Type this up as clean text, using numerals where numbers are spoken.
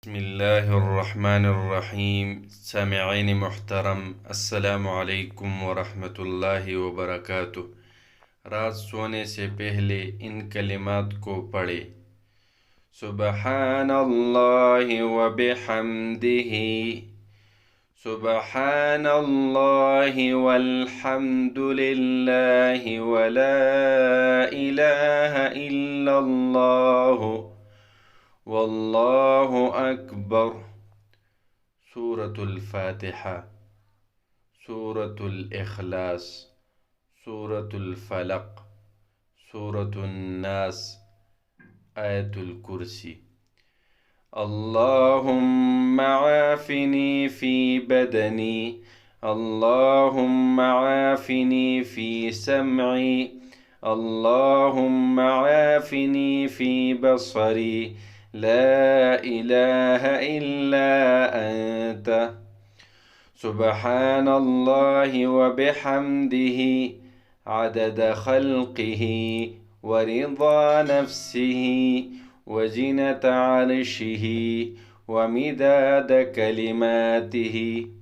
बिस्मिल्लाहिर्रहमानिर्रहीम। सामिईन मुहतरम, अस्सलामु अलैकुम वरहमतुल्लाहि वबरकातुह। रात सोने से पहले इन कलिमात को पढ़े। सुबहानल्लाहि व बिहम्दिही, सुबहानल्लाहि वल्हम्दुलिल्लाहि व ला इलाहा इल्लल्लाहु वल्लाहु अकबर। सूरतुल फातिहा, सूरतुल इखलास, सूरतुल फलक, सूरतुन नास, आयतुल कुर्सी। अल्लाहुम्मा आफिनी फी बदनी, अल्लाहुम्मा आफिनी फी समई, अल्लाहुम्मा आफिनी फी बसरी, ला इलाहा इल्ला अंत। सुबहानल्लाहि व बिहम्दिही, अदद खल्क़िही व रिदा नफ्सिही व ज़ीनत अर्शिही व मिदाद कलिमातिही।